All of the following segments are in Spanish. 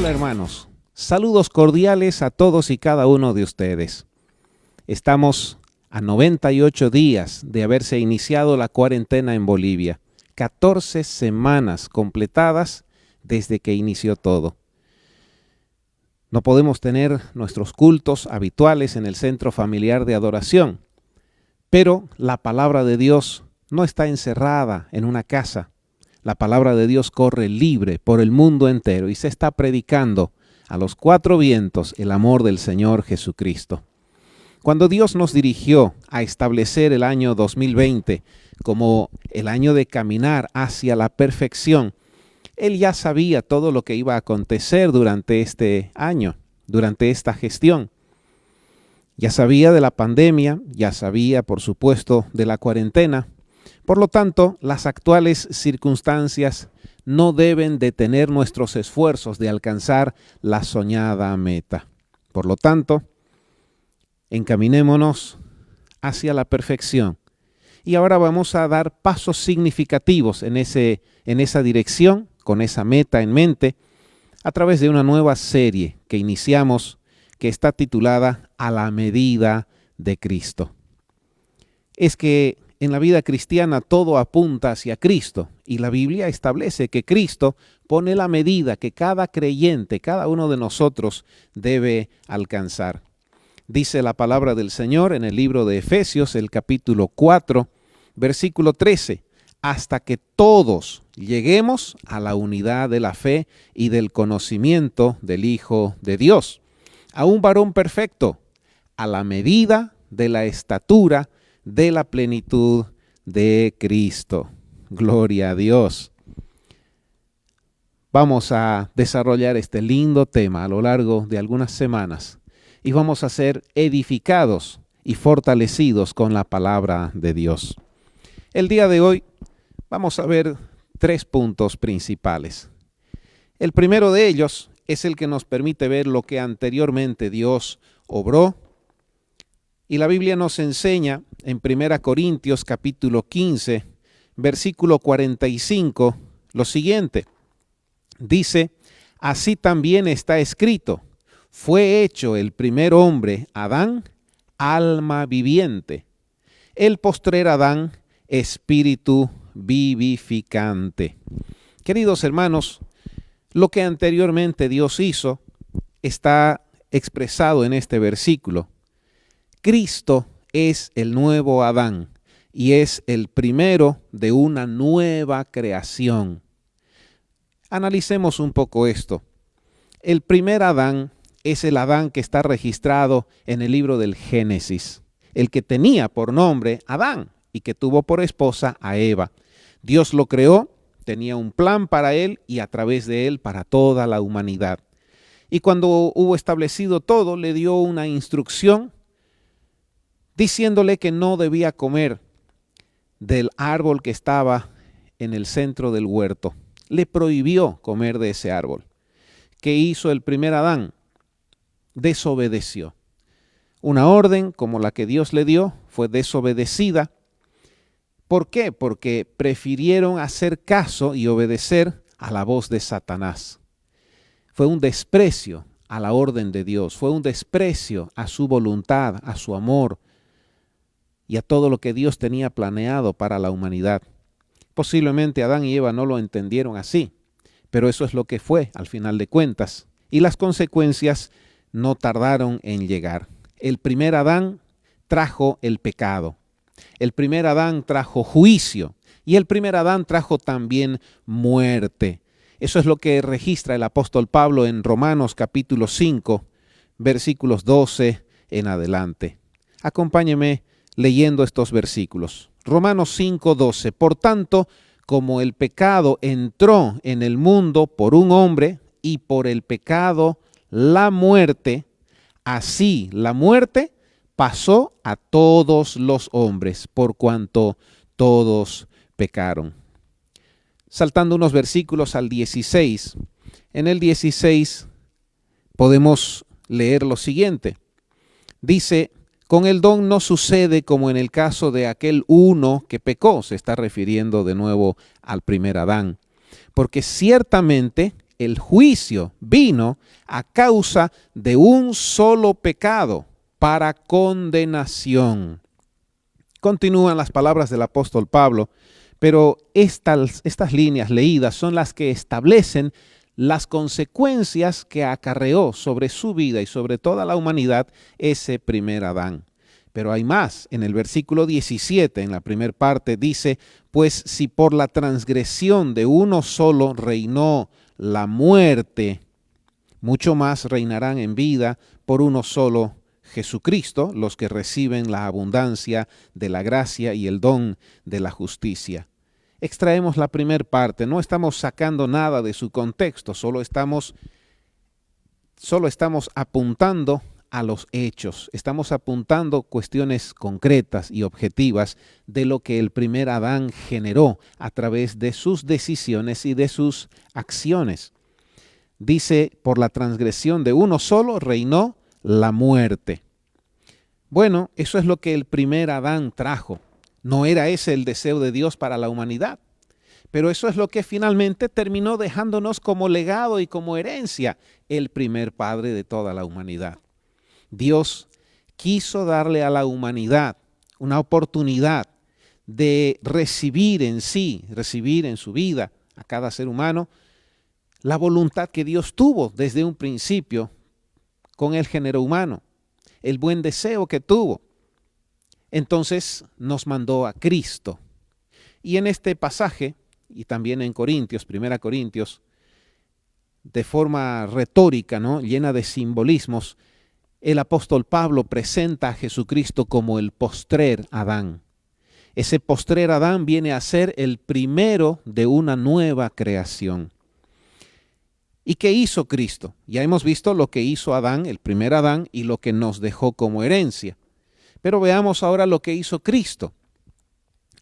Hola hermanos, saludos cordiales a todos y cada uno de ustedes. Estamos a 98 días de haberse iniciado la cuarentena en Bolivia, 14 semanas completadas desde que inició todo. No podemos tener nuestros cultos habituales en el centro familiar de adoración, pero la palabra de Dios no está encerrada en una casa. La palabra de Dios corre libre por el mundo entero y se está predicando a los cuatro vientos el amor del Señor Jesucristo. Cuando Dios nos dirigió a establecer el año 2020 como el año de caminar hacia la perfección, Él ya sabía todo lo que iba a acontecer durante este año, durante esta gestión. Ya sabía de la pandemia, ya sabía, por supuesto, de la cuarentena. Por lo tanto, las actuales circunstancias no deben detener nuestros esfuerzos de alcanzar la soñada meta. Por lo tanto, encaminémonos hacia la perfección. Y ahora vamos a dar pasos significativos en esa dirección, con esa meta en mente, a través de una nueva serie que iniciamos, que está titulada A la medida de Cristo. Es que en la vida cristiana todo apunta hacia Cristo y la Biblia establece que Cristo pone la medida que cada creyente, cada uno de nosotros debe alcanzar. Dice la palabra del Señor en el libro de Efesios, el capítulo 4, versículo 13, hasta que todos lleguemos a la unidad de la fe y del conocimiento del Hijo de Dios, a un varón perfecto, a la medida de la estatura de la plenitud de Cristo. Gloria a Dios. Vamos a desarrollar este lindo tema a lo largo de algunas semanas y vamos a ser edificados y fortalecidos con la palabra de Dios. El día de hoy vamos a ver 3 puntos principales. El primero de ellos es el que nos permite ver lo que anteriormente Dios obró. Y la Biblia nos enseña en 1 Corintios capítulo 15, versículo 45, lo siguiente. Dice, así también está escrito, fue hecho el primer hombre, Adán, alma viviente. El postrer Adán, espíritu vivificante. Queridos hermanos, lo que anteriormente Dios hizo está expresado en este versículo. Cristo es el nuevo Adán y es el primero de una nueva creación. Analicemos un poco esto. El primer Adán es el Adán que está registrado en el libro del Génesis, el que tenía por nombre Adán y que tuvo por esposa a Eva. Dios lo creó, tenía un plan para él y a través de él para toda la humanidad. Y cuando hubo establecido todo, le dio una instrucción diciéndole que no debía comer del árbol que estaba en el centro del huerto. Le prohibió comer de ese árbol. ¿Qué hizo el primer Adán? Desobedeció. Una orden como la que Dios le dio fue desobedecida. ¿Por qué? Porque prefirieron hacer caso y obedecer a la voz de Satanás. Fue un desprecio a la orden de Dios, fue un desprecio a su voluntad, a su amor, y a todo lo que Dios tenía planeado para la humanidad. Posiblemente Adán y Eva no lo entendieron así, pero eso es lo que fue al final de cuentas. Y las consecuencias no tardaron en llegar. El primer Adán trajo el pecado. El primer Adán trajo juicio. Y el primer Adán trajo también muerte. Eso es lo que registra el apóstol Pablo en Romanos capítulo 5, versículos 12 en adelante. Acompáñeme leyendo estos versículos. Romanos 5:12. Por tanto, como el pecado entró en el mundo por un hombre y por el pecado la muerte, así la muerte pasó a todos los hombres por cuanto todos pecaron. Saltando unos versículos al 16. En el 16 podemos leer lo siguiente. Dice, con el don no sucede como en el caso de aquel uno que pecó, se está refiriendo de nuevo al primer Adán, porque ciertamente el juicio vino a causa de un solo pecado para condenación. Continúan las palabras del apóstol Pablo, pero estas líneas leídas son las que establecen las consecuencias que acarreó sobre su vida y sobre toda la humanidad ese primer Adán. Pero hay más. En el versículo 17, en la primera parte, dice, pues si por la transgresión de uno solo reinó la muerte, mucho más reinarán en vida por uno solo, Jesucristo, los que reciben la abundancia de la gracia y el don de la justicia. Extraemos la primera parte, no estamos sacando nada de su contexto, solo estamos apuntando a los hechos, estamos apuntando cuestiones concretas y objetivas de lo que el primer Adán generó a través de sus decisiones y de sus acciones. Dice, por la transgresión de uno solo reinó la muerte. Bueno, eso es lo que el primer Adán trajo. No era ese el deseo de Dios para la humanidad, pero eso es lo que finalmente terminó dejándonos como legado y como herencia el primer padre de toda la humanidad. Dios quiso darle a la humanidad una oportunidad de recibir en sí, recibir en su vida a cada ser humano la voluntad que Dios tuvo desde un principio con el género humano, el buen deseo que tuvo. Entonces nos mandó a Cristo. Y en este pasaje, y también en Corintios, 1 Corintios, de forma retórica, ¿no?, llena de simbolismos, el apóstol Pablo presenta a Jesucristo como el postrer Adán. Ese postrer Adán viene a ser el primero de una nueva creación. ¿Y qué hizo Cristo? Ya hemos visto lo que hizo Adán, el primer Adán, y lo que nos dejó como herencia. Pero veamos ahora lo que hizo Cristo,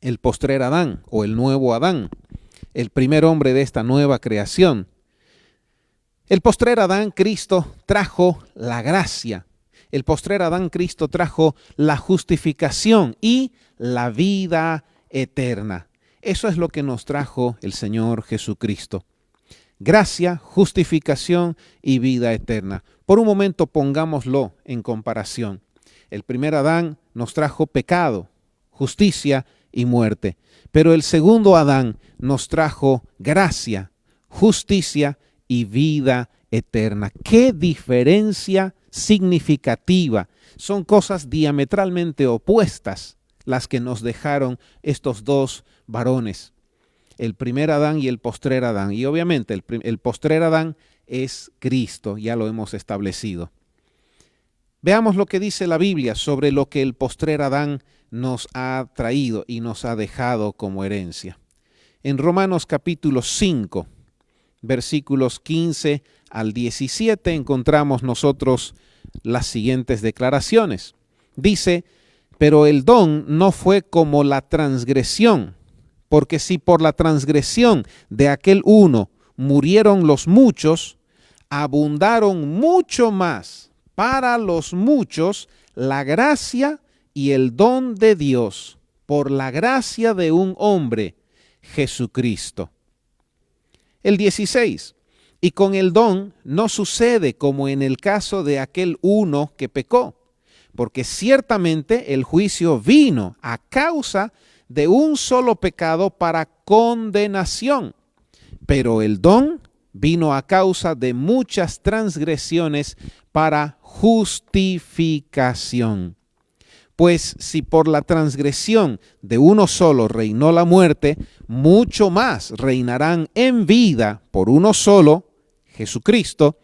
el postrer Adán o el nuevo Adán, el primer hombre de esta nueva creación. El postrer Adán, Cristo, trajo la gracia. El postrer Adán, Cristo, trajo la justificación y la vida eterna. Eso es lo que nos trajo el Señor Jesucristo. Gracia, justificación y vida eterna. Por un momento pongámoslo en comparación. El primer Adán nos trajo pecado, justicia y muerte. Pero el segundo Adán nos trajo gracia, justicia y vida eterna. ¡Qué diferencia significativa! Son cosas diametralmente opuestas las que nos dejaron estos dos varones. El primer Adán y el postrer Adán. Y obviamente el postrer Adán es Cristo, ya lo hemos establecido. Veamos lo que dice la Biblia sobre lo que el postrer Adán nos ha traído y nos ha dejado como herencia. En Romanos capítulo 5, versículos 15 al 17, encontramos nosotros las siguientes declaraciones. Dice, pero el don no fue como la transgresión, porque si por la transgresión de aquel uno murieron los muchos, abundaron mucho más para los muchos la gracia y el don de Dios por la gracia de un hombre, Jesucristo. El 16. Y con el don no sucede como en el caso de aquel uno que pecó, porque ciertamente el juicio vino a causa de un solo pecado para condenación, pero el don vino a causa de muchas transgresiones para justificación. Pues si por la transgresión de uno solo reinó la muerte, mucho más reinarán en vida por uno solo, Jesucristo,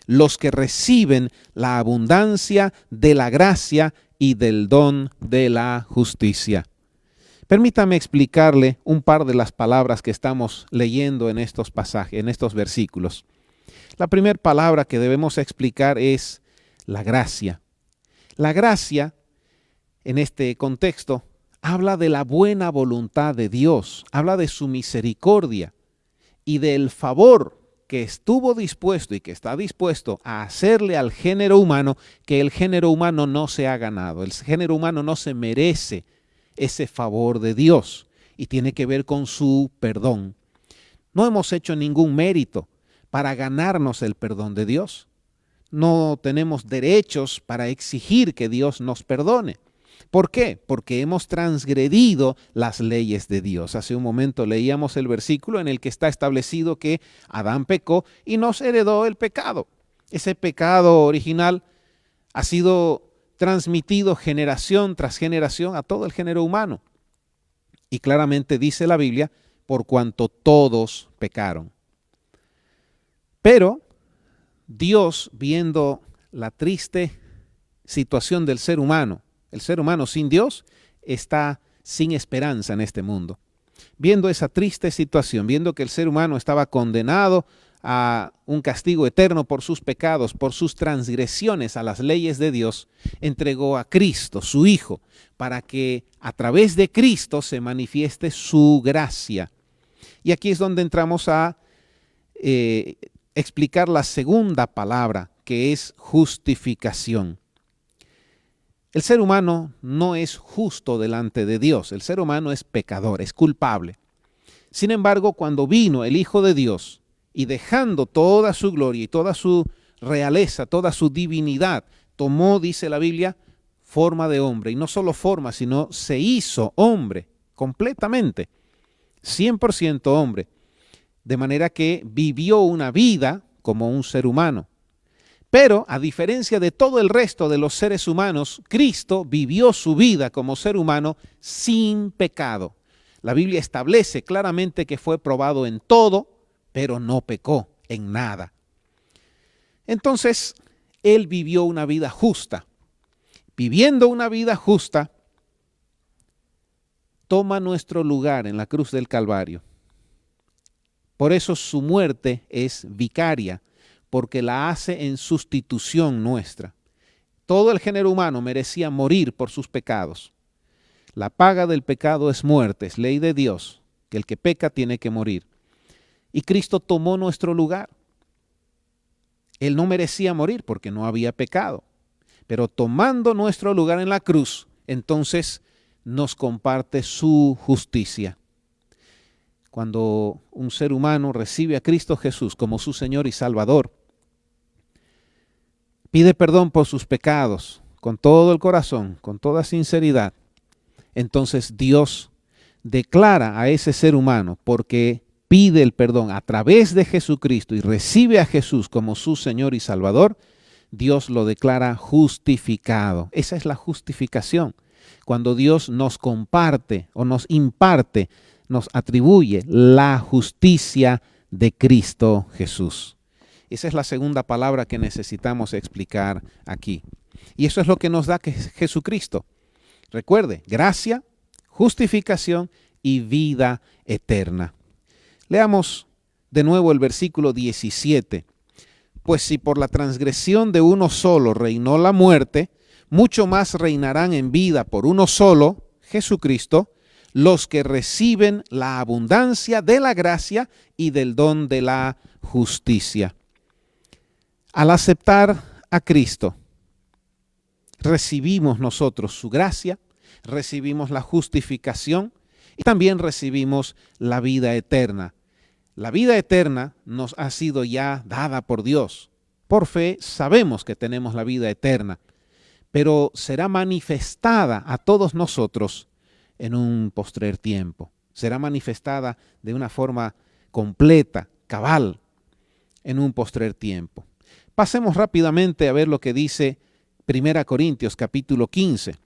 los que reciben la abundancia de la gracia y del don de la justicia. Permítame explicarle un par de las palabras que estamos leyendo en estos pasajes, en estos versículos. La primera palabra que debemos explicar es la gracia. La gracia, en este contexto, habla de la buena voluntad de Dios, habla de su misericordia y del favor que estuvo dispuesto y que está dispuesto a hacerle al género humano, que el género humano no se ha ganado. El género humano no se merece ese favor de Dios y tiene que ver con su perdón. No hemos hecho ningún mérito para ganarnos el perdón de Dios. No tenemos derechos para exigir que Dios nos perdone. ¿Por qué? Porque hemos transgredido las leyes de Dios. Hace un momento leíamos el versículo en el que está establecido que Adán pecó y nos heredó el pecado. Ese pecado original ha sido transmitido generación tras generación a todo el género humano. Y claramente dice la Biblia, por cuanto todos pecaron. Pero Dios, viendo la triste situación del ser humano, el ser humano sin Dios está sin esperanza en este mundo. Viendo esa triste situación, viendo que el ser humano estaba condenado a un castigo eterno por sus pecados, por sus transgresiones a las leyes de Dios, entregó a Cristo, su Hijo, para que a través de Cristo se manifieste su gracia. Y aquí es donde entramos a explicar la segunda palabra, que es justificación. El ser humano no es justo delante de Dios, el ser humano es pecador, es culpable. Sin embargo, cuando vino el Hijo de Dios y dejando toda su gloria y toda su realeza, toda su divinidad, tomó, dice la Biblia, forma de hombre. Y no solo forma, sino se hizo hombre completamente, 100% hombre. De manera que vivió una vida como un ser humano. Pero, a diferencia de todo el resto de los seres humanos, Cristo vivió su vida como ser humano sin pecado. La Biblia establece claramente que fue probado en todo, pero no pecó en nada. Entonces, Él vivió una vida justa. Viviendo una vida justa, toma nuestro lugar en la cruz del Calvario. Por eso su muerte es vicaria, porque la hace en sustitución nuestra. Todo el género humano merecía morir por sus pecados. La paga del pecado es muerte, es ley de Dios, que el que peca tiene que morir. Y Cristo tomó nuestro lugar. Él no merecía morir porque no había pecado, pero tomando nuestro lugar en la cruz, entonces nos comparte su justicia. Cuando un ser humano recibe a Cristo Jesús como su Señor y Salvador, pide perdón por sus pecados con todo el corazón, con toda sinceridad, entonces Dios declara a ese ser humano, porque pide el perdón a través de Jesucristo y recibe a Jesús como su Señor y Salvador, Dios lo declara justificado. Esa es la justificación. Cuando Dios nos comparte o nos imparte, nos atribuye la justicia de Cristo Jesús. Esa es la segunda palabra que necesitamos explicar aquí. Y eso es lo que nos da Jesucristo. Recuerde, gracia, justificación y vida eterna. Leamos de nuevo el versículo 17. Pues si por la transgresión de uno solo reinó la muerte, mucho más reinarán en vida por uno solo, Jesucristo, los que reciben la abundancia de la gracia y del don de la justicia. Al aceptar a Cristo, recibimos nosotros su gracia, recibimos la justificación y también recibimos la vida eterna. La vida eterna nos ha sido ya dada por Dios. Por fe sabemos que tenemos la vida eterna, pero será manifestada a todos nosotros en un postrer tiempo. Será manifestada de una forma completa, cabal, en un postrer tiempo. Pasemos rápidamente a ver lo que dice 1 Corintios capítulo 15.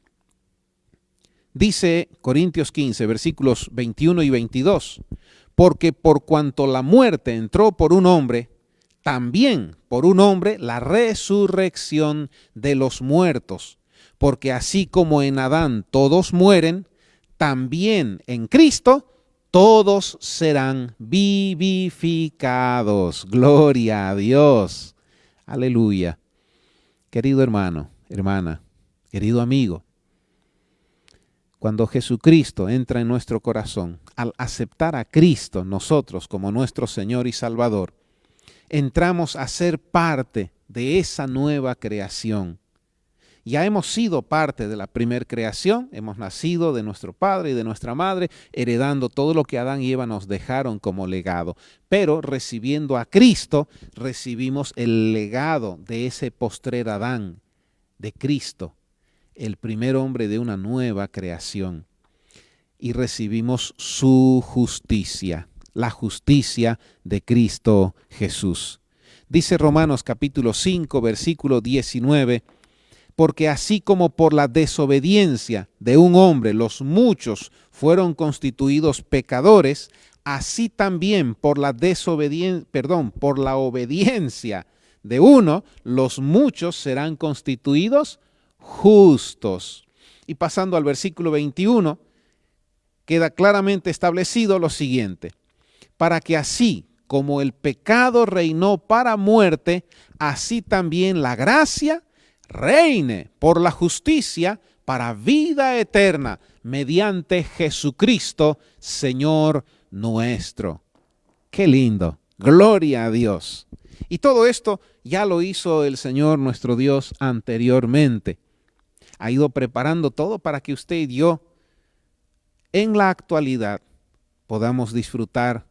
Dice Corintios 15, versículos 21 y 22. Porque por cuanto la muerte entró por un hombre, también por un hombre la resurrección de los muertos. Porque así como en Adán todos mueren, también en Cristo todos serán vivificados. Gloria a Dios. Aleluya. Querido hermano, hermana, querido amigo, cuando Jesucristo entra en nuestro corazón, al aceptar a Cristo nosotros como nuestro Señor y Salvador, entramos a ser parte de esa nueva creación. Ya hemos sido parte de la primer creación, hemos nacido de nuestro padre y de nuestra madre, heredando todo lo que Adán y Eva nos dejaron como legado. Pero recibiendo a Cristo, recibimos el legado de ese postrer Adán, de Cristo, el primer hombre de una nueva creación. Y recibimos su justicia, la justicia de Cristo Jesús. Dice Romanos capítulo 5, versículo 19, porque así como por la desobediencia de un hombre los muchos fueron constituidos pecadores, así también por la por la obediencia de uno, los muchos serán constituidos justos. Y pasando al versículo 21, queda claramente establecido lo siguiente: para que así como el pecado reinó para muerte, así también la gracia reine por la justicia para vida eterna, mediante Jesucristo, Señor nuestro. Qué lindo, gloria a Dios. Y todo esto ya lo hizo el Señor nuestro Dios anteriormente. Ha ido preparando todo para que usted y yo, en la actualidad, podamos disfrutar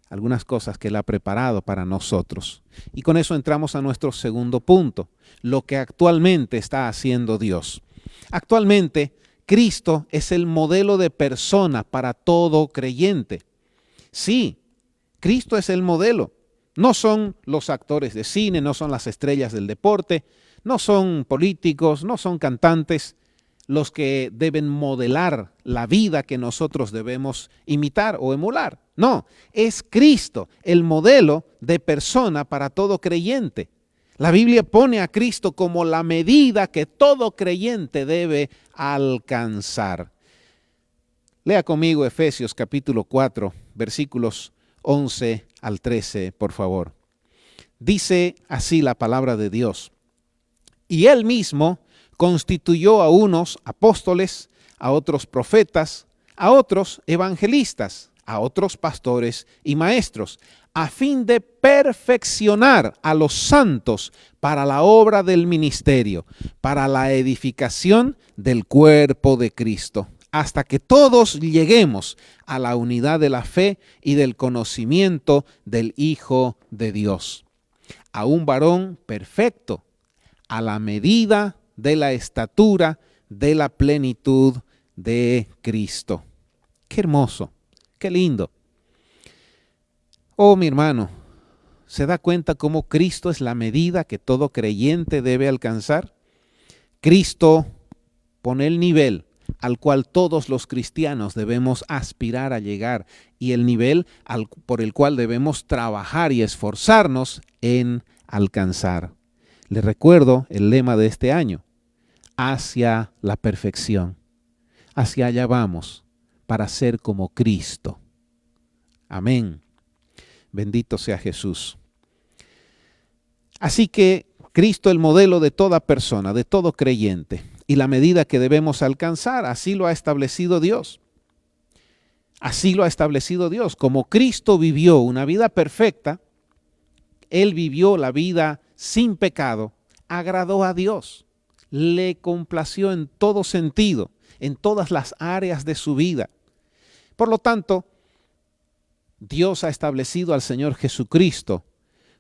algunas cosas que Él ha preparado para nosotros. Y con eso entramos a nuestro segundo punto, lo que actualmente está haciendo Dios. Actualmente, Cristo es el modelo de persona para todo creyente. Sí, Cristo es el modelo. No son los actores de cine, no son las estrellas del deporte, no son políticos, no son cantantes los que deben modelar la vida que nosotros debemos imitar o emular. No, es Cristo el modelo de persona para todo creyente. La Biblia pone a Cristo como la medida que todo creyente debe alcanzar. Lea conmigo Efesios capítulo 4, versículos 11 al 13, por favor. Dice así la palabra de Dios: y Él mismo constituyó a unos apóstoles, a otros profetas, a otros evangelistas, a otros pastores y maestros, a fin de perfeccionar a los santos para la obra del ministerio, para la edificación del cuerpo de Cristo, hasta que todos lleguemos a la unidad de la fe y del conocimiento del Hijo de Dios, a un varón perfecto, a la medida de la estatura de la plenitud de Cristo. Qué hermoso, qué lindo. Oh, mi hermano, ¿se da cuenta cómo Cristo es la medida que todo creyente debe alcanzar? Cristo pone el nivel al cual todos los cristianos debemos aspirar a llegar y el nivel por el cual debemos trabajar y esforzarnos en alcanzar. Les recuerdo el lema de este año: hacia la perfección. Hacia allá vamos, para ser como Cristo. Amén. Bendito sea Jesús. Así que Cristo, el modelo de toda persona, de todo creyente, y la medida que debemos alcanzar, así lo ha establecido Dios. Así lo ha establecido Dios. Como Cristo vivió una vida perfecta, Él vivió la vida sin pecado, agradó a Dios, le complació en todo sentido, en todas las áreas de su vida. Por lo tanto, Dios ha establecido al Señor Jesucristo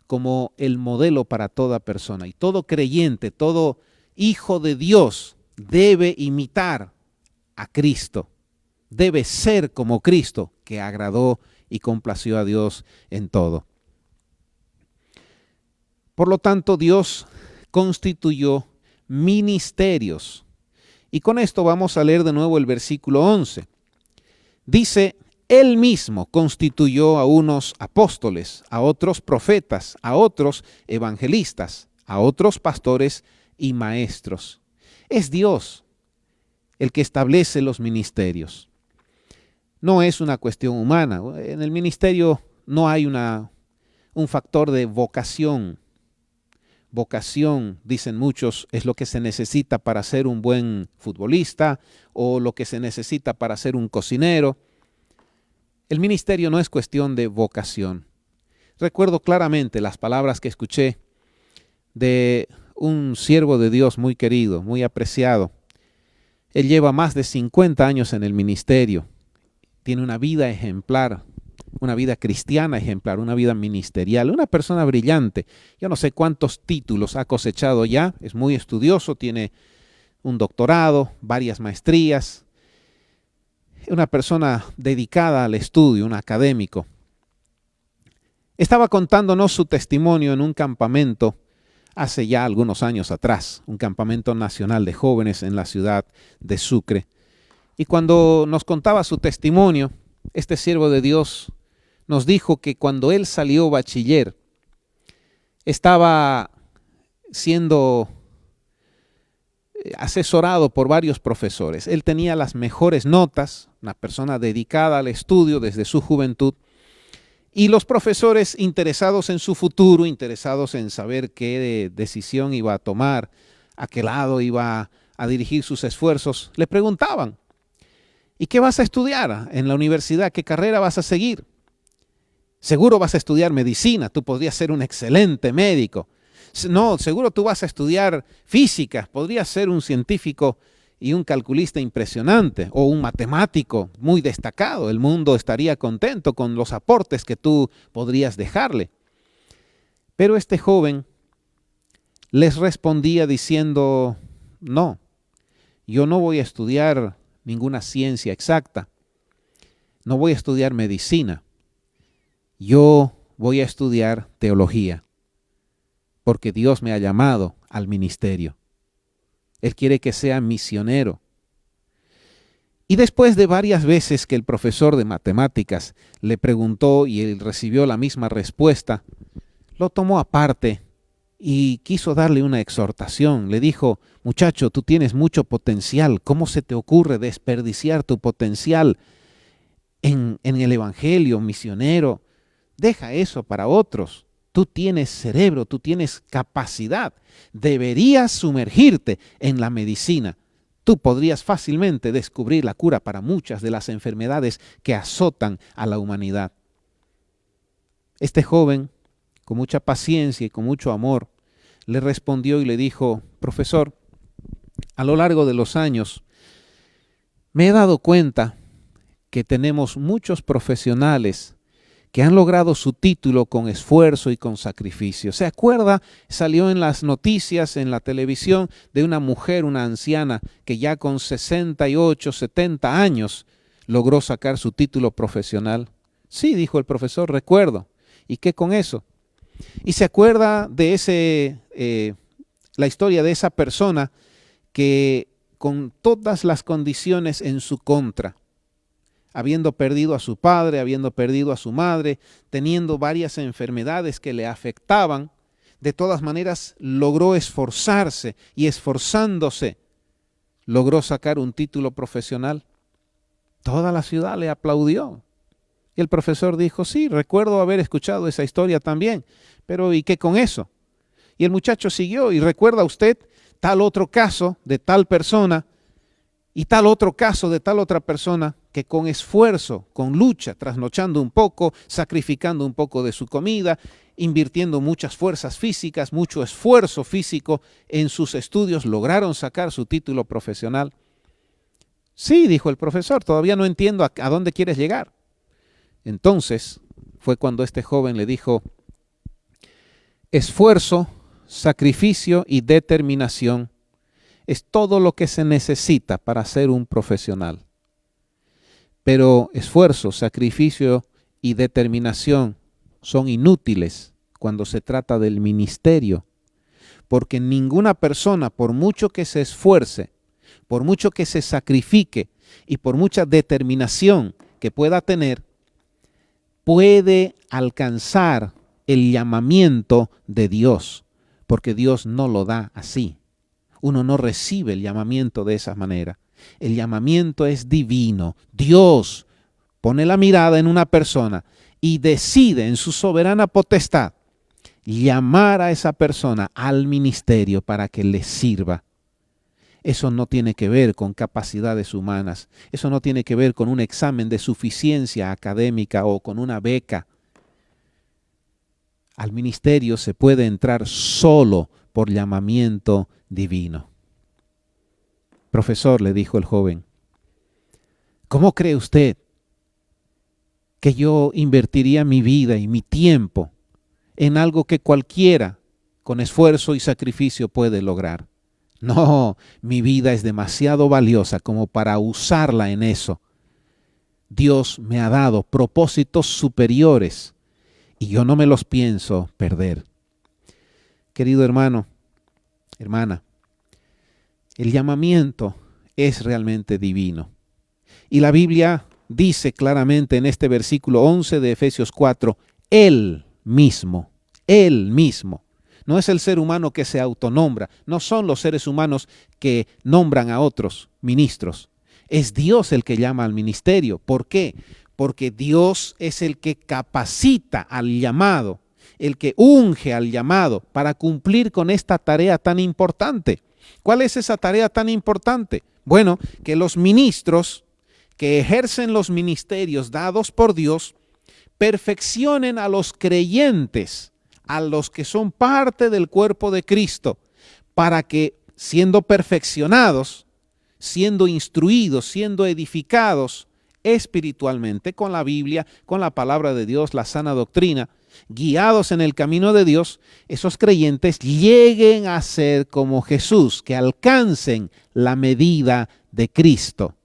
como el modelo para toda persona. Y todo creyente, todo hijo de Dios debe imitar a Cristo. Debe ser como Cristo, que agradó y complació a Dios en todo. Por lo tanto, Dios constituyó ministerios. Y con esto vamos a leer de nuevo el versículo 11. Dice: Él mismo constituyó a unos apóstoles, a otros profetas, a otros evangelistas, a otros pastores y maestros. Es Dios el que establece los ministerios. No es una cuestión humana. En el ministerio no hay un factor de vocación. Vocación, dicen muchos, es lo que se necesita para ser un buen futbolista o lo que se necesita para ser un cocinero. El ministerio no es cuestión de vocación. Recuerdo claramente las palabras que escuché de un siervo de Dios muy querido, muy apreciado. Él lleva más de 50 años en el ministerio. Tiene una vida ejemplar, una vida cristiana ejemplar, una vida ministerial, una persona brillante. Yo no sé cuántos títulos ha cosechado ya, es muy estudioso, tiene un doctorado, varias maestrías, una persona dedicada al estudio, un académico. Estaba contándonos su testimonio en un campamento hace ya algunos años atrás, un campamento nacional de jóvenes en la ciudad de Sucre. Y cuando nos contaba su testimonio, este siervo de Dios nos dijo que cuando él salió bachiller, estaba siendo asesorado por varios profesores. Él tenía las mejores notas, una persona dedicada al estudio desde su juventud, y los profesores interesados en su futuro, interesados en saber qué decisión iba a tomar, a qué lado iba a dirigir sus esfuerzos, le preguntaban: ¿y qué vas a estudiar en la universidad? ¿Qué carrera vas a seguir? Seguro vas a estudiar medicina, tú podrías ser un excelente médico. No, seguro tú vas a estudiar física, podrías ser un científico y un calculista impresionante, o un matemático muy destacado. El mundo estaría contento con los aportes que tú podrías dejarle. Pero este joven les respondía diciendo: no, yo no voy a estudiar ninguna ciencia exacta, no voy a estudiar medicina, yo voy a estudiar teología, porque Dios me ha llamado al ministerio. Él quiere que sea misionero. Y después de varias veces que el profesor de matemáticas le preguntó y él recibió la misma respuesta, lo tomó aparte y quiso darle una exhortación. Le dijo: muchacho, tú tienes mucho potencial. ¿Cómo se te ocurre desperdiciar tu potencial en el evangelio misionero? Deja eso para otros. Tú tienes cerebro, tú tienes capacidad. Deberías sumergirte en la medicina. Tú podrías fácilmente descubrir la cura para muchas de las enfermedades que azotan a la humanidad. Este joven, con mucha paciencia y con mucho amor, le respondió y le dijo: profesor, a lo largo de los años me he dado cuenta que tenemos muchos profesionales que han logrado su título con esfuerzo y con sacrificio. ¿Se acuerda? Salió en las noticias, en la televisión, de una mujer, una anciana, que ya con 68, 70 años logró sacar su título profesional. Sí, dijo el profesor, recuerdo. ¿Y qué con eso? Y se acuerda de la historia de esa persona que, con todas las condiciones en su contra, habiendo perdido a su padre, habiendo perdido a su madre, teniendo varias enfermedades que le afectaban, de todas maneras logró esforzarse y esforzándose logró sacar un título profesional. Toda la ciudad le aplaudió. Y el profesor dijo: sí, recuerdo haber escuchado esa historia también, pero ¿y qué con eso? Y el muchacho siguió: ¿y recuerda usted tal otro caso de tal persona y tal otro caso de tal otra persona que con esfuerzo, con lucha, trasnochando un poco, sacrificando un poco de su comida, invirtiendo muchas fuerzas físicas, mucho esfuerzo físico en sus estudios, lograron sacar su título profesional? Sí, dijo el profesor, todavía no entiendo a dónde quieres llegar. Entonces fue cuando este joven le dijo: esfuerzo, sacrificio y determinación es todo lo que se necesita para ser un profesional. Pero esfuerzo, sacrificio y determinación son inútiles cuando se trata del ministerio, porque ninguna persona, por mucho que se esfuerce, por mucho que se sacrifique y por mucha determinación que pueda tener, puede alcanzar el llamamiento de Dios, porque Dios no lo da así. Uno no recibe el llamamiento de esa manera. El llamamiento es divino. Dios pone la mirada en una persona y decide en su soberana potestad llamar a esa persona al ministerio para que le sirva. Eso no tiene que ver con capacidades humanas. Eso no tiene que ver con un examen de suficiencia académica o con una beca. Al ministerio se puede entrar solo por llamamiento divino. Profesor, le dijo el joven, ¿cómo cree usted que yo invertiría mi vida y mi tiempo en algo que cualquiera con esfuerzo y sacrificio puede lograr? No, mi vida es demasiado valiosa como para usarla en eso. Dios me ha dado propósitos superiores y yo no me los pienso perder. Querido hermano, hermana, el llamamiento es realmente divino. Y la Biblia dice claramente en este versículo 11 de Efesios 4, Él mismo. No es el ser humano que se autonombra, no son los seres humanos que nombran a otros ministros. Es Dios el que llama al ministerio. ¿Por qué? Porque Dios es el que capacita al llamado, el que unge al llamado para cumplir con esta tarea tan importante. ¿Cuál es esa tarea tan importante? Bueno, que los ministros que ejercen los ministerios dados por Dios perfeccionen a los creyentes, a los que son parte del cuerpo de Cristo, para que siendo perfeccionados, siendo instruidos, siendo edificados espiritualmente con la Biblia, con la palabra de Dios, la sana doctrina, guiados en el camino de Dios, esos creyentes lleguen a ser como Jesús, que alcancen la medida de Cristo.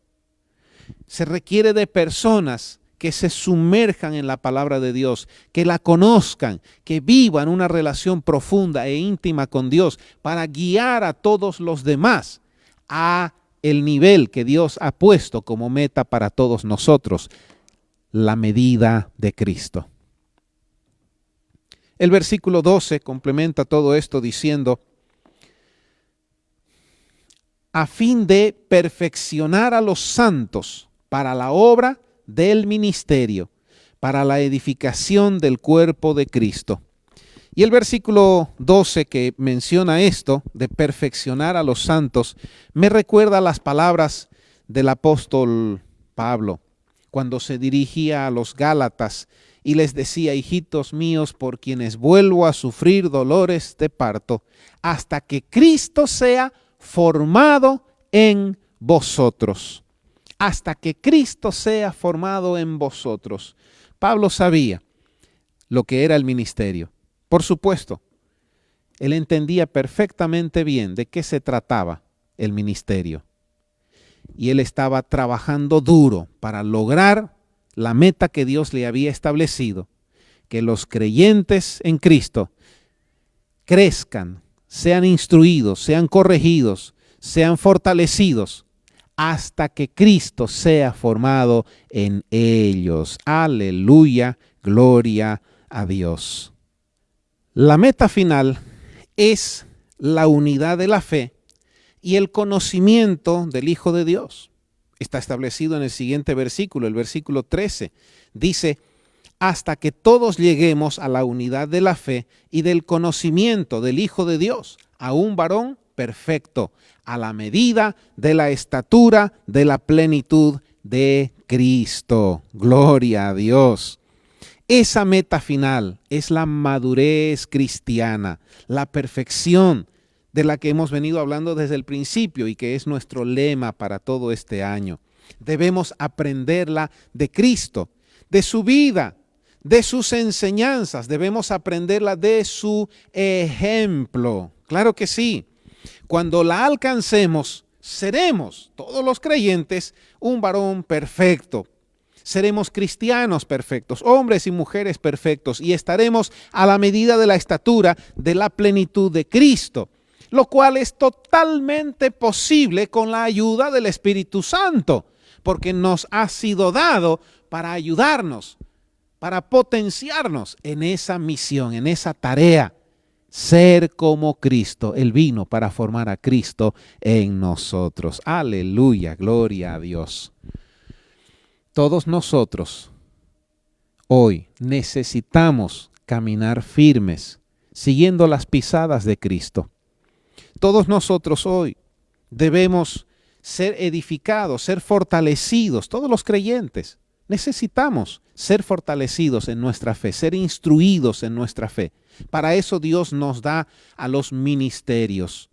Se requiere de personas que se sumerjan en la palabra de Dios, que la conozcan, que vivan una relación profunda e íntima con Dios para guiar a todos los demás a el nivel que Dios ha puesto como meta para todos nosotros, la medida de Cristo. El versículo 12 complementa todo esto diciendo, a fin de perfeccionar a los santos para la obra del ministerio, para la edificación del cuerpo de Cristo. Y el versículo 12 que menciona esto de perfeccionar a los santos, me recuerda las palabras del apóstol Pablo, cuando se dirigía a los Gálatas y les decía, hijitos míos, por quienes vuelvo a sufrir dolores de parto, hasta que Cristo sea formado en vosotros. Hasta que Cristo sea formado en vosotros. Pablo sabía lo que era el ministerio. Por supuesto, él entendía perfectamente bien de qué se trataba el ministerio. Y él estaba trabajando duro para lograr la meta que Dios le había establecido, que los creyentes en Cristo crezcan, sean instruidos, sean corregidos, sean fortalecidos, hasta que Cristo sea formado en ellos. Aleluya, gloria a Dios. La meta final es la unidad de la fe y el conocimiento del Hijo de Dios. Está establecido en el siguiente versículo, el versículo 13. Dice, hasta que todos lleguemos a la unidad de la fe y del conocimiento del Hijo de Dios, a un varón perfecto, a la medida de la estatura de la plenitud de Cristo. Gloria a Dios. Esa meta final es la madurez cristiana, la perfección de la que hemos venido hablando desde el principio y que es nuestro lema para todo este año. Debemos aprenderla de Cristo, de su vida, de sus enseñanzas. Debemos aprenderla de su ejemplo. Claro que sí. Cuando la alcancemos, seremos, todos los creyentes, un varón perfecto. Seremos cristianos perfectos, hombres y mujeres perfectos, y estaremos a la medida de la estatura de la plenitud de Cristo, lo cual es totalmente posible con la ayuda del Espíritu Santo, porque nos ha sido dado para ayudarnos, para potenciarnos en esa misión, en esa tarea. Ser como Cristo. Él vino para formar a Cristo en nosotros. Aleluya, gloria a Dios. Todos nosotros hoy necesitamos caminar firmes, siguiendo las pisadas de Cristo. Todos nosotros hoy debemos ser edificados, ser fortalecidos. Todos los creyentes necesitamos ser fortalecidos en nuestra fe, ser instruidos en nuestra fe. Para eso Dios nos da a los ministerios.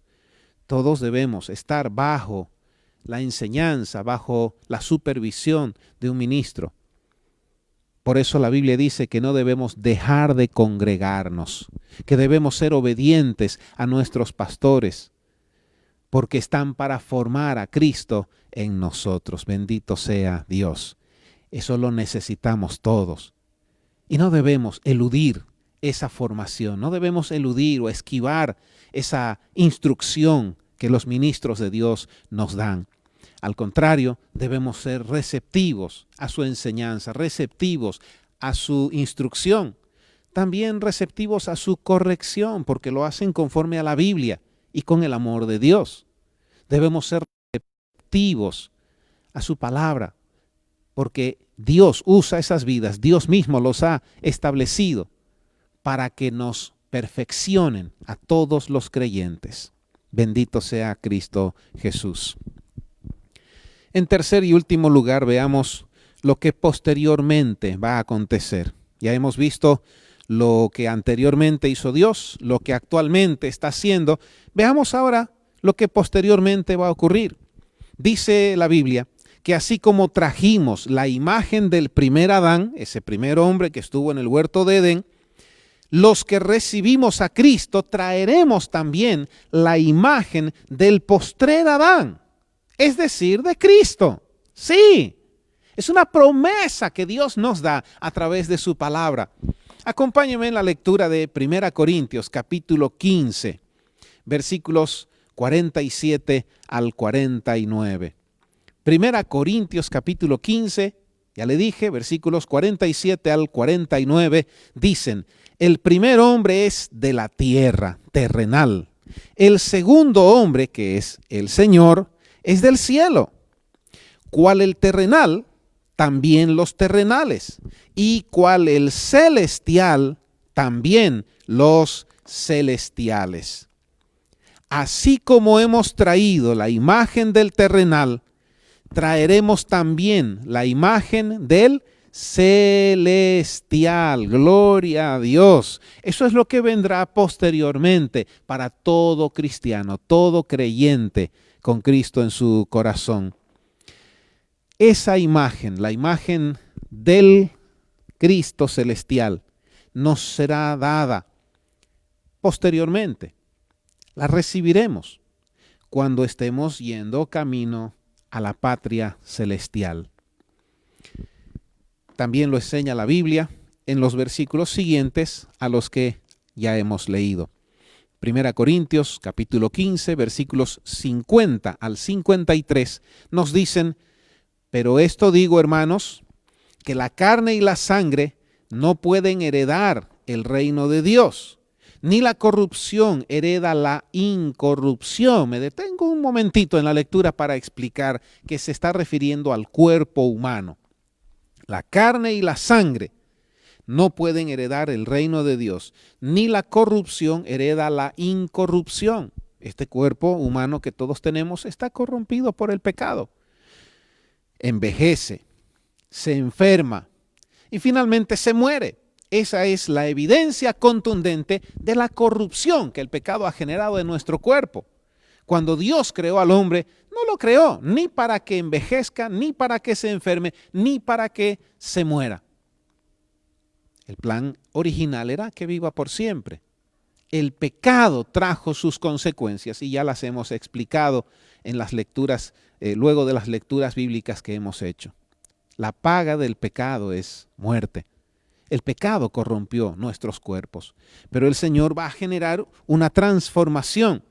Todos debemos estar bajo la enseñanza, bajo la supervisión de un ministro. Por eso la Biblia dice que no debemos dejar de congregarnos, que debemos ser obedientes a nuestros pastores, porque están para formar a Cristo en nosotros. Bendito sea Dios. Eso lo necesitamos todos. Y no debemos eludir esa formación, no debemos eludir o esquivar esa instrucción que los ministros de Dios nos dan. Al contrario, debemos ser receptivos a su enseñanza, receptivos a su instrucción, también receptivos a su corrección, porque lo hacen conforme a la Biblia y con el amor de Dios. Debemos ser receptivos a su palabra, porque Dios usa esas vidas, Dios mismo los ha establecido para que nos perfeccionen a todos los creyentes. Bendito sea Cristo Jesús. En tercer y último lugar, veamos lo que posteriormente va a acontecer. Ya hemos visto lo que anteriormente hizo Dios, lo que actualmente está haciendo. Veamos ahora lo que posteriormente va a ocurrir. Dice la Biblia que así como trajimos la imagen del primer Adán, ese primer hombre que estuvo en el huerto de Edén, los que recibimos a Cristo traeremos también la imagen del postrer Adán, es decir, de Cristo. Sí, es una promesa que Dios nos da a través de su palabra. Acompáñenme en la lectura de 1 Corintios capítulo 15, versículos 47 al 49. 1 Corintios capítulo 15, ya le dije, versículos 47 al 49, dicen: el primer hombre es de la tierra, terrenal. El segundo hombre, que es el Señor, es del cielo. Cual el terrenal, también los terrenales. Y cual el celestial, también los celestiales. Así como hemos traído la imagen del terrenal, traeremos también la imagen del celestial. Gloria a Dios. Eso es lo que vendrá posteriormente para todo cristiano, todo creyente con Cristo en su corazón. Esa imagen, la imagen del Cristo celestial, nos será dada posteriormente. La recibiremos cuando estemos yendo camino a la patria celestial. También lo enseña la Biblia en los versículos siguientes a los que ya hemos leído. 1 Corintios capítulo 15, versículos 50 al 53 nos dicen: pero esto digo, hermanos, que la carne y la sangre no pueden heredar el reino de Dios, ni la corrupción hereda la incorrupción. Me detengo un momentito en la lectura para explicar que se está refiriendo al cuerpo humano. La carne y la sangre no pueden heredar el reino de Dios, ni la corrupción hereda la incorrupción. Este cuerpo humano que todos tenemos está corrompido por el pecado. Envejece, se enferma y finalmente se muere. Esa es la evidencia contundente de la corrupción que el pecado ha generado en nuestro cuerpo. Cuando Dios creó al hombre, no lo creó ni para que envejezca, ni para que se enferme, ni para que se muera. El plan original era que viva por siempre. El pecado trajo sus consecuencias y ya las hemos explicado en las lecturas, luego de las lecturas bíblicas que hemos hecho. La paga del pecado es muerte. El pecado corrompió nuestros cuerpos, pero el Señor va a generar una transformación.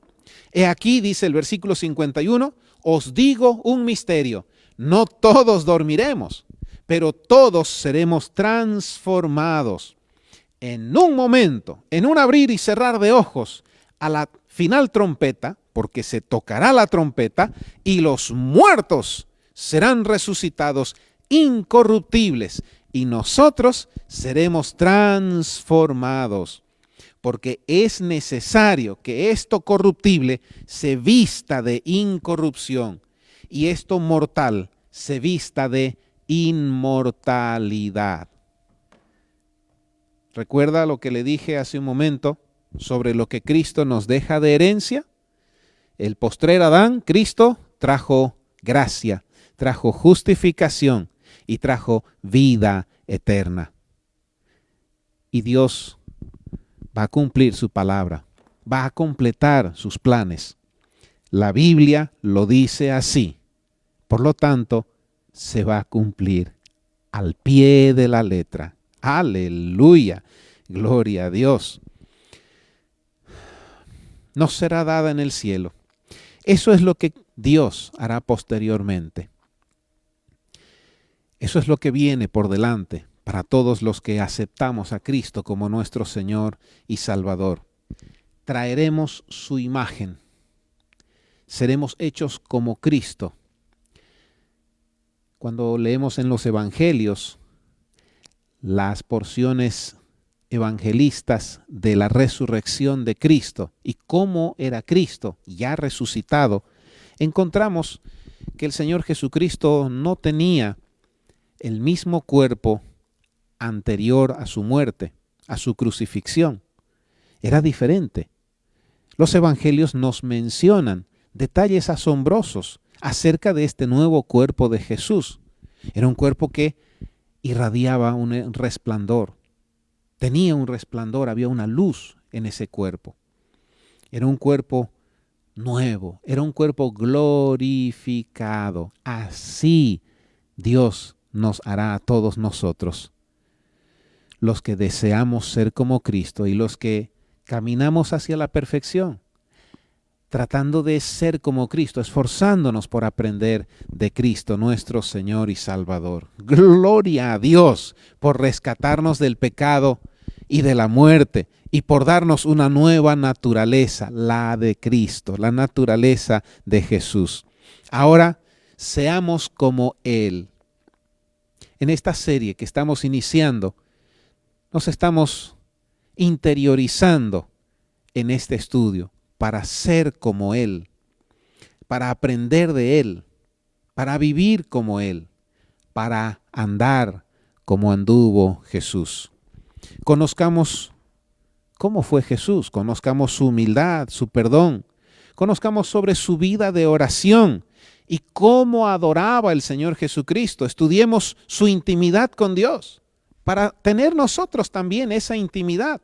He aquí, dice el versículo 51, os digo un misterio, no todos dormiremos, pero todos seremos transformados. En un momento, en un abrir y cerrar de ojos, a la final trompeta, porque se tocará la trompeta, y los muertos serán resucitados incorruptibles, y nosotros seremos transformados, porque es necesario que esto corruptible se vista de incorrupción, y esto mortal se vista de inmortalidad. ¿Recuerda lo que le dije hace un momento sobre lo que Cristo nos deja de herencia? El postrer Adán, Cristo, trajo gracia, trajo justificación y trajo vida eterna. Y Dios va a cumplir su palabra, va a completar sus planes. La Biblia lo dice así. Por lo tanto, se va a cumplir al pie de la letra. Aleluya, gloria a Dios. Nos será dada en el cielo. Eso es lo que Dios hará posteriormente. Eso es lo que viene por delante para todos los que aceptamos a Cristo como nuestro Señor y Salvador. Traeremos su imagen. Seremos hechos como Cristo. Cuando leemos en los evangelios las porciones evangelistas de la resurrección de Cristo y cómo era Cristo ya resucitado, encontramos que el Señor Jesucristo no tenía el mismo cuerpo anterior a su muerte, a su crucifixión. Era diferente. Los evangelios nos mencionan detalles asombrosos acerca de este nuevo cuerpo de Jesús. Era un cuerpo que irradiaba un resplandor. Tenía un resplandor, había una luz en ese cuerpo. Era un cuerpo nuevo, era un cuerpo glorificado. Así Dios nos hará a todos nosotros, los que deseamos ser como Cristo y los que caminamos hacia la perfección, tratando de ser como Cristo, esforzándonos por aprender de Cristo, nuestro Señor y Salvador. Gloria a Dios por rescatarnos del pecado y de la muerte y por darnos una nueva naturaleza, la de Cristo, la naturaleza de Jesús. Ahora seamos como Él. En esta serie que estamos iniciando, nos estamos interiorizando en este estudio para ser como Él, para aprender de Él, para vivir como Él, para andar como anduvo Jesús. Conozcamos cómo fue Jesús, conozcamos su humildad, su perdón, conozcamos sobre su vida de oración y cómo adoraba el Señor Jesucristo. Estudiemos su intimidad con Dios para tener nosotros también esa intimidad.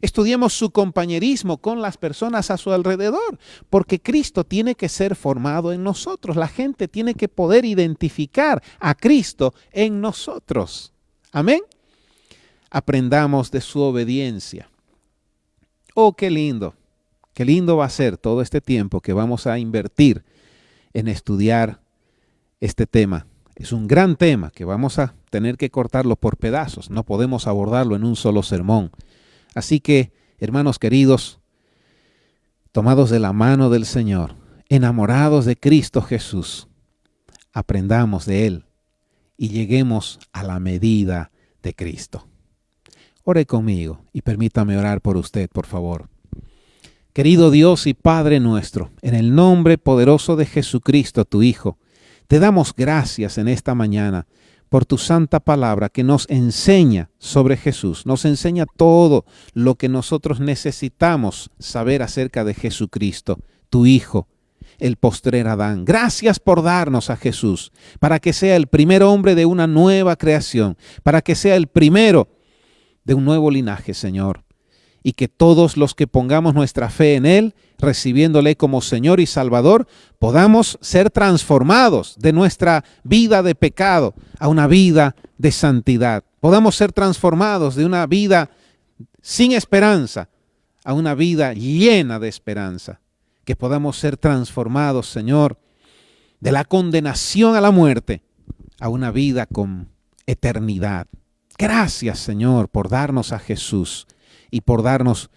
Estudiemos su compañerismo con las personas a su alrededor, porque Cristo tiene que ser formado en nosotros. La gente tiene que poder identificar a Cristo en nosotros. Amén. Aprendamos de su obediencia. Oh, qué lindo va a ser todo este tiempo que vamos a invertir en estudiar este tema. Es un gran tema que vamos a tener que cortarlo por pedazos. No podemos abordarlo en un solo sermón. Así que, hermanos queridos, tomados de la mano del Señor, enamorados de Cristo Jesús, aprendamos de Él y lleguemos a la medida de Cristo. Ore conmigo y permítame orar por usted, por favor. Querido Dios y Padre nuestro, en el nombre poderoso de Jesucristo, tu Hijo, te damos gracias en esta mañana por tu santa palabra que nos enseña sobre Jesús, nos enseña todo lo que nosotros necesitamos saber acerca de Jesucristo, tu Hijo, el postrer Adán. Gracias por darnos a Jesús, para que sea el primer hombre de una nueva creación, para que sea el primero de un nuevo linaje, Señor, y que todos los que pongamos nuestra fe en Él, recibiéndole como Señor y Salvador, podamos ser transformados de nuestra vida de pecado a una vida de santidad. Podamos ser transformados de una vida sin esperanza a una vida llena de esperanza. Que podamos ser transformados, Señor, de la condenación a la muerte a una vida con eternidad. Gracias, Señor, por darnos a Jesús y por darnos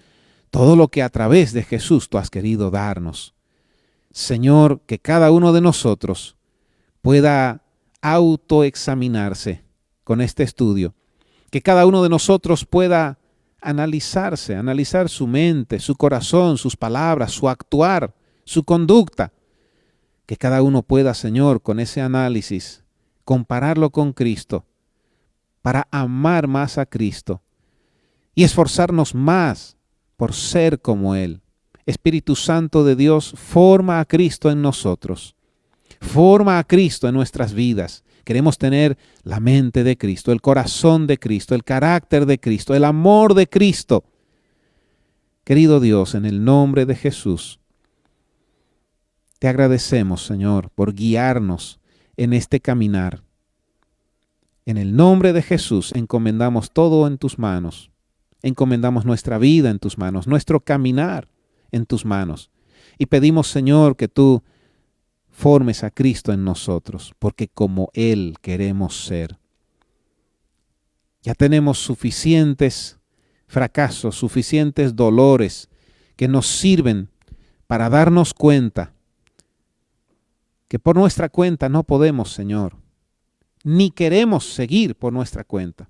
todo lo que a través de Jesús tú has querido darnos. Señor, que cada uno de nosotros pueda autoexaminarse con este estudio, que cada uno de nosotros pueda analizarse, analizar su mente, su corazón, sus palabras, su actuar, su conducta, que cada uno pueda, Señor, con ese análisis, compararlo con Cristo, para amar más a Cristo y esforzarnos más por ser como Él. Espíritu Santo de Dios, forma a Cristo en nosotros. Forma a Cristo en nuestras vidas. Queremos tener la mente de Cristo, el corazón de Cristo, el carácter de Cristo, el amor de Cristo. Querido Dios, en el nombre de Jesús, te agradecemos, Señor, por guiarnos en este caminar. En el nombre de Jesús encomendamos todo en tus manos. Encomendamos nuestra vida en tus manos, nuestro caminar en tus manos. Y pedimos, Señor, que tú formes a Cristo en nosotros, porque como Él queremos ser. Ya tenemos suficientes fracasos, suficientes dolores que nos sirven para darnos cuenta que por nuestra cuenta no podemos, Señor, ni queremos seguir por nuestra cuenta.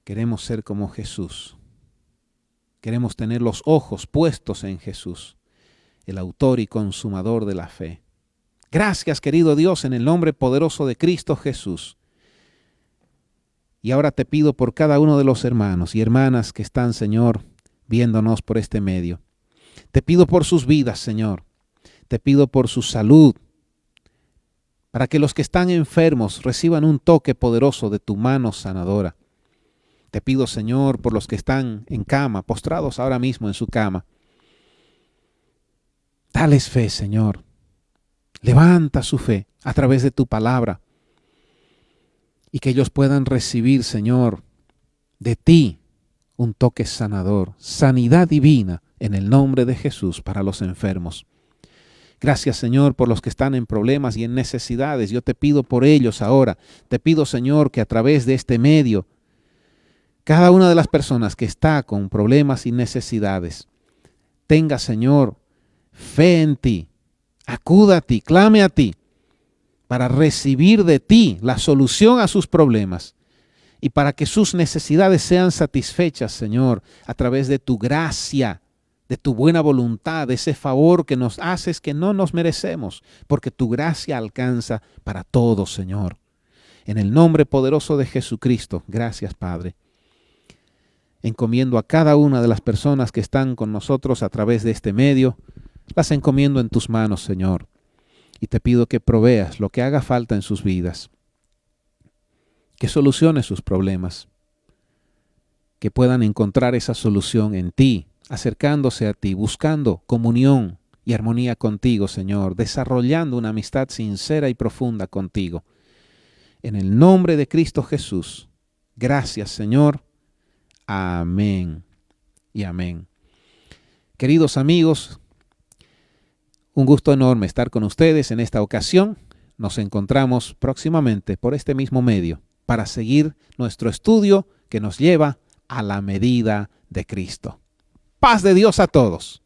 Queremos ser como Jesús. Queremos tener los ojos puestos en Jesús, el autor y consumador de la fe. Gracias, querido Dios, en el nombre poderoso de Cristo Jesús. Y ahora te pido por cada uno de los hermanos y hermanas que están, Señor, viéndonos por este medio. Te pido por sus vidas, Señor. Te pido por su salud, para que los que están enfermos reciban un toque poderoso de tu mano sanadora. Te pido, Señor, por los que están en cama, postrados ahora mismo en su cama. Dales fe, Señor. Levanta su fe a través de tu palabra y que ellos puedan recibir, Señor, de ti un toque sanador, sanidad divina en el nombre de Jesús para los enfermos. Gracias, Señor, por los que están en problemas y en necesidades. Yo te pido por ellos ahora. Te pido, Señor, que a través de este medio, cada una de las personas que está con problemas y necesidades, tenga, Señor, fe en ti, acuda a ti, clame a ti, para recibir de ti la solución a sus problemas y para que sus necesidades sean satisfechas, Señor, a través de tu gracia, de tu buena voluntad, de ese favor que nos haces que no nos merecemos, porque tu gracia alcanza para todos, Señor. En el nombre poderoso de Jesucristo, gracias, Padre. Encomiendo a cada una de las personas que están con nosotros a través de este medio, las encomiendo en tus manos, Señor, y te pido que proveas lo que haga falta en sus vidas, que soluciones sus problemas, que puedan encontrar esa solución en ti, acercándose a ti, buscando comunión y armonía contigo, Señor, desarrollando una amistad sincera y profunda contigo. En el nombre de Cristo Jesús, gracias, Señor. Amén y amén. Queridos amigos, un gusto enorme estar con ustedes en esta ocasión. Nos encontramos próximamente por este mismo medio para seguir nuestro estudio que nos lleva a la medida de Cristo. Paz de Dios a todos.